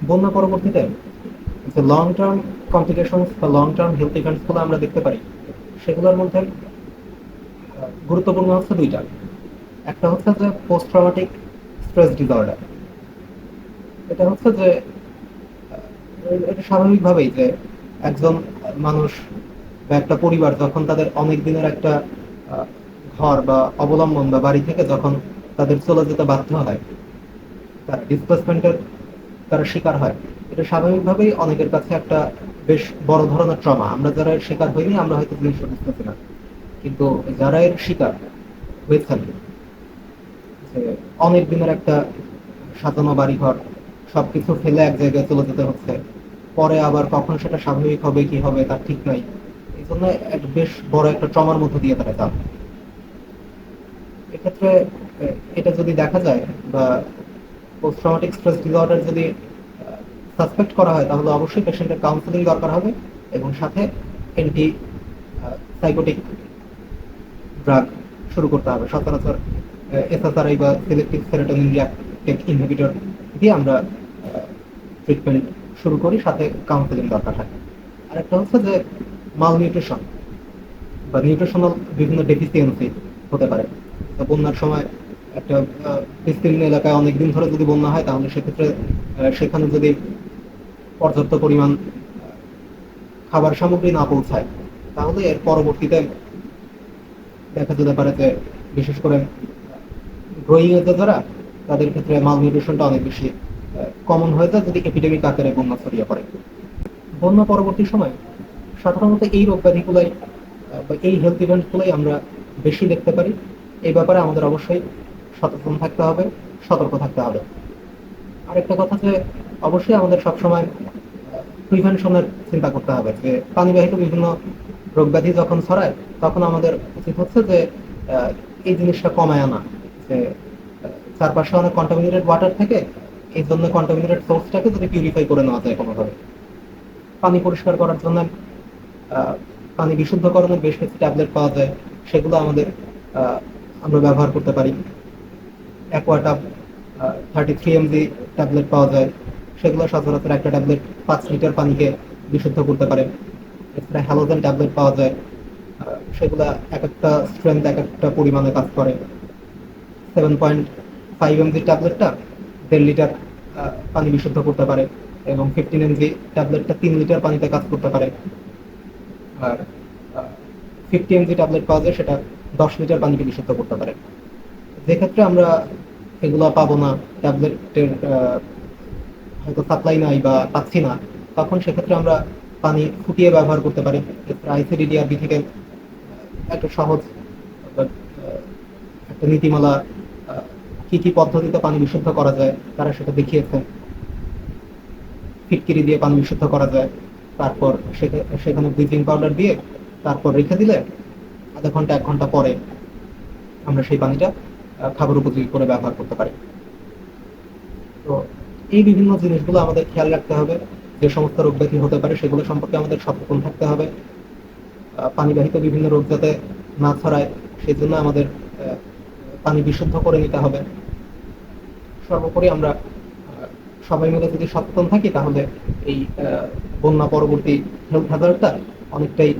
বন্যা পরবর্তীতে যে লং টার্ম কমপ্লিকেশনস বা লং টার্ম হেলথ ইভেন্টসগুলো আমরা দেখতে পারি, সেগুলোর মধ্যে গুরুত্বপূর্ণ হচ্ছে দুইটা। একটা হচ্ছে যে পোস্ট ট্রমাটিক স্ট্রেস ডিসঅর্ডার। এটা হচ্ছে যে এটা স্বাভাবিকভাবেই যে একজন মানুষ বা একটা পরিবার যখন তাদের অনেক দিনের একটা আহ, ঘর বা অবলম্বন বা বাড়ি থেকে যখন তাদের চলে যেতে বাধ্য হয়, তার ডিসপ্লেসমেন্টের তারা শিকার হয়, এটা স্বাভাবিকভাবেই অনেকের কাছে একটা বেশ বড় ধরনের ট্রমা। আমরা যারা এর শিকার হইনি আমরা হয়তো জিনিসটা বুঝতেছি না, কিন্তু যারা এর শিকার হয়েছেন, যে অনেক দিনের একটা সাজানো বাড়িঘর সবকিছু ফেলে এক জায়গায় চলে যেতে হচ্ছে, পরে আবার কখন সেটা স্বাভাবিক হবে কি হবে তার ঠিক নাই, এই জন্য এক বেশ বড় একটা ট্রমার মধ্যে দিয়ে তারা যান। এক্ষেত্রে এটা যদি দেখা যায় বা পোস্ট ট্রমাটিক স্ট্রেস ডিসঅর্ডার যদি সাসপেক্ট করা হয়, তাহলে অবশ্যই পেশেন্টের কাউন্সেলিং দরকার হবে এবং সাথে অ্যান্টি সাইকোটিক ড্রাগ শুরু করতে হবে। সচরাচর এসএসআরআই বা সিলেক্টিভ সেরোটোনিন রিঅ্যাক্টেভ ইনহিবিটর দিয়ে আমরা ট্রিটমেন্ট শুরু করি, সাথে কাউন্সেলিং দরকার হয়। আরেকটা হচ্ছে যে মাল নিউট্রিশন বা নিউট্রিশনাল বিভিন্ন ডেফিসিয়েন্সি হতে পারে। তো বন্যার সময় একটা বিস্তীর্ণ এলাকায় অনেকদিন ধরে যদি বন্যা হয়, তাহলে সেক্ষেত্রে সেখানে যদি পর্যাপ্ত পরিমাণ খাবার সামগ্রী না পৌঁছায়, তাহলে এর পরবর্তীতে দেখা যেতে পারে যে বিশেষ করে গ্রোয়িং এজে যারা, তাদের ক্ষেত্রে মাল নিউট্রিশনটা অনেক বেশি কমন হয়ে যায় যদি এপিডেমিক আকারে বন্যা ছড়িয়ে পড়ে। বন্যা পরবর্তী সময় সাধারণত এই রোগ ব্যাধিগুলাই বা এই হেলথ ইভেন্টগুলোই আমরা বেশি দেখতে পারি। এই ব্যাপারে আমাদের অবশ্যই সচেতন থাকতে হবে, সতর্ক থাকতে হবে। আরেকটা কথা যে অবশ্যই আমাদের সবসময় প্রিভেনশনের চিন্তা করতে হবে, যে পানিবাহিত বিভিন্ন রোগ ব্যাধি যখন ছড়ায়, তখন আমাদের উচিত হচ্ছে যে আহ, এই জিনিসটা কমায় আনা, যে চারপাশে অনেক কন্টামিনেটেড ওয়াটার থেকে, এই জন্য কন্টামিনেটেড সোর্সটাকে যদি পিউরিফাই করে নেওয়া যায় কোনোভাবে। পানি পরিষ্কার করার জন্য আহ, পানি বিশুদ্ধকরণের বেশ কিছু ট্যাবলেট পাওয়া যায়, সেগুলো আহ, আমরা ব্যবহার করতে পারি। অ্যাকোয়াটাপ 33 mg ট্যাবলেট পাওয়া যায়, সেগুলো সচরাচর একটা ট্যাবলেট 5 লিটার পানিকে বিশুদ্ধ করতে পারে। এছাড়া হ্যালোজেন ট্যাবলেট পাওয়া যায়, সেগুলা এক একটা স্ট্রেংথ এক একটা পরিমাণে কাজ করে। 7.5 mg ট্যাবলেটটা 1.5 লিটার পানি বিশুদ্ধ করতে পারে, এবং 15 mg ট্যাবলেটটা 3 লিটার পানিতে কাজ করতে পারে। আর 50 mg ট্যাবলেট পাওয়া যায়, সেটা 10 লিটার পানিকে বিশুদ্ধ করতে পারে। যে ক্ষেত্রে আমরা এগুলো পাবো না, ট্যাবলেটের হয়তো সাপ্লাই নাই বা পাচ্ছি না, তখন সেক্ষেত্রে আমরা পানি ফুটিয়ে ব্যবহার করতে পারি। আইসিডিডিআরবি থেকে একটা সহজ আহ, একটা নীতিমালা, কি কি পদ্ধতিতে পানি বিশুদ্ধ করা যায় তারা সেটা দেখিয়েছেন। ফিটকিরি দিয়ে পানি বিশুদ্ধ করা যায়, তারপর সেখানে ব্লিচিং পাউডার দিয়ে তারপর রেখে দিলে আধা ঘন্টা 1 ঘন্টা পরে আমরা সেই পানিটা খাবার উপযোগী করে ব্যবহার করতে পারি। তো এই বিভিন্ন জিনিসগুলো আমাদের খেয়াল রাখতে হবে। যে সমস্ত রোগ ব্যাধি হতে পারে সেগুলো সম্পর্কে আমাদের সচেতন থাকতে হবে। পানিবাহিত বিভিন্ন রোগ যাতে না ছড়ায়, সেই জন্য আমাদের পানি বিশুদ্ধ করে নিতে হবে। সর্বোপরি আমরা সবাই মিলে যদি সচেতন থাকি, তাহলে এই বন্যা পরবর্তী হেলথ হ্যাজার্ডটা অনেকটাই